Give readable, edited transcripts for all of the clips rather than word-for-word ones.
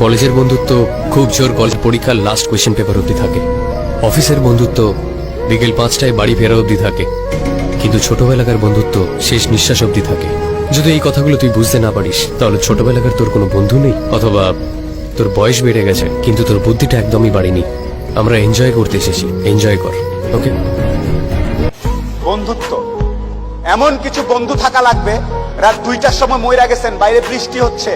কলেজের বন্ধুত্ব খুব জোর কলেজ পরীক্ষার লাস্ট কোয়েশ্চেন পেপার অবধি থাকে। অফিসের বন্ধুত্ব বিকেল 5টায় বাড়ি ফেরা অবধি থাকে। কিন্তু ছোটবেলাকার বন্ধুত্ব শেষ নিঃশ্বাস অবধি থাকে। যদি এই কথাগুলো তুই বুঝতে না পারিস, তাহলে ছোটবেলাকার তোর কোনো বন্ধু নেই, অথবা তোর বয়স বেড়ে গেছে কিন্তু তোর বুদ্ধিটা একদমই বাড়েনি। আমরা এনজয় করতে এসেছি, এনজয় কর। ওকে? বন্ধুত্ব এমন কিছু বন্ধু থাকা লাগবে, রাত 2টার সময় মইরা গেছেন, বাইরে বৃষ্টি হচ্ছে,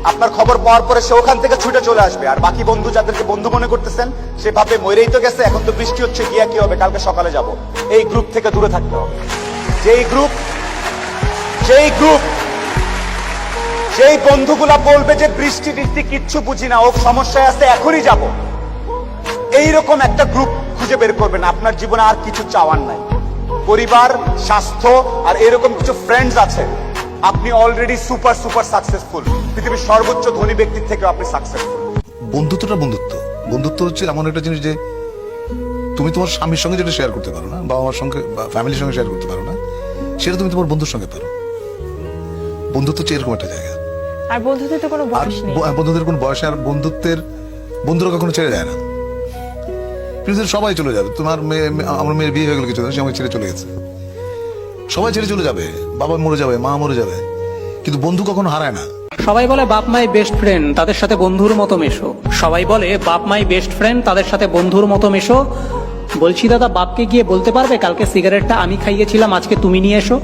আপনার খবর পাওয়ার পরে সে ওখান থেকে ছুটে চলে আসবে। আর বাকি বন্ধু যাদেরকে বন্ধু মনে করতেছেন, সে ভাবে মইরেই তো গেছে, এখন তো বৃষ্টি হচ্ছে, গিয়া কি হবে, কালকে সকালে যাব। এই গ্রুপ থেকে দূরে থাকতে হবে। যেই বন্ধুগুলা বলবে যে বৃষ্টি টিষ্টি কিচ্ছু বুঝি না, ও সমস্যায় আছে, এখনই যাব, এইরকম একটা গ্রুপ খুঁজে বের করবেন। আপনার জীবনে আর কিছু চাওয়ার নাই, পরিবার, স্বাস্থ্য আর এরকম কিছু ফ্রেন্ডস আছে, আপনি অলরেডি সুপার সাকসেসফুল। পৃথিবীর সর্বোচ্চ ধনী ব্যক্তির থেকে আপনি সাকসেসফুল। বন্ধুত্বটা বন্ধুত্ব হচ্ছে এমন একটা জিনিস যে তুমি তোমার স্বামীর সঙ্গে যেটা শেয়ার করতে পারো না, বাবা মার সঙ্গে বা ফ্যামিলির সঙ্গে শেয়ার করতে পারো না, সেটা তুমি তোমার বন্ধুর সঙ্গে পারো। বন্ধুত্ব হচ্ছে এরকম একটা জায়গা। আর বন্ধুত্বের তো কোনো বয়স নেই। বন্ধুদের কোনো বয়স, আর বন্ধুরা কখনো ছেড়ে যায় না। পৃথিবীর সবাই চলে যাবে। আমার মেয়ের বিয়ে হয়ে গেল কিছু, সে আমাকে ছেড়ে চলে গেছে। সবাই ছেড়ে চলে যাবে, বাবা মরে যাবে, মা মরে যাবে, কিন্তু বন্ধু কখনো হারায় না। সবাই বলে বাপ মাই বেস্ট ফ্রেন্ড, তাদের সাথে বন্ধুর মতো মেশো। সবাই বলে বাপ মাই বেস্ট ফ্রেন্ড, তাদের সাথে বন্ধুর মতো মেশো। বলছি দাদা, বাপকে গিয়ে বলতে পারবে কালকে সিগারেটটা আমি খাইয়েছিলাম, আজকে তুমি নিয়ে এসো।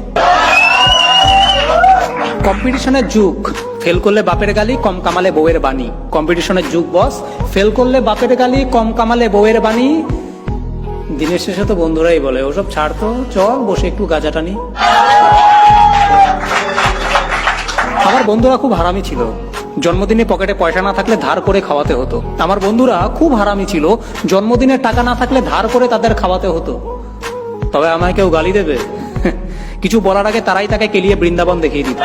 কম্পিটিশনের যুগ, ফেল করলে বাপের গালি, কম কামালে বউয়ের বাণী। কম্পিটিশনের যুগ বস, ফেল করলে বাপের গালি, কম কামালে বউয়ের বাণী। দিনের শেষে তো বন্ধুরাই বলে ওসব ছাড় তো, চল বসে একটু গাঁজা টানি। আমার বন্ধুরা খুব হারামি ছিল। জন্মদিনে পকেটে পয়সা না থাকলে ধার করে খাওয়াতে হতো। আমার বন্ধুরা খুব হারামি ছিল। জন্মদিনে টাকা না থাকলে ধার করে তাদের খাওয়াতে হতো। তবে আমায় কেউ গালি দেবে, কিছু বলার আগে তারাই তাকে কেলিয়ে বৃন্দাবন দেখিয়ে দিত।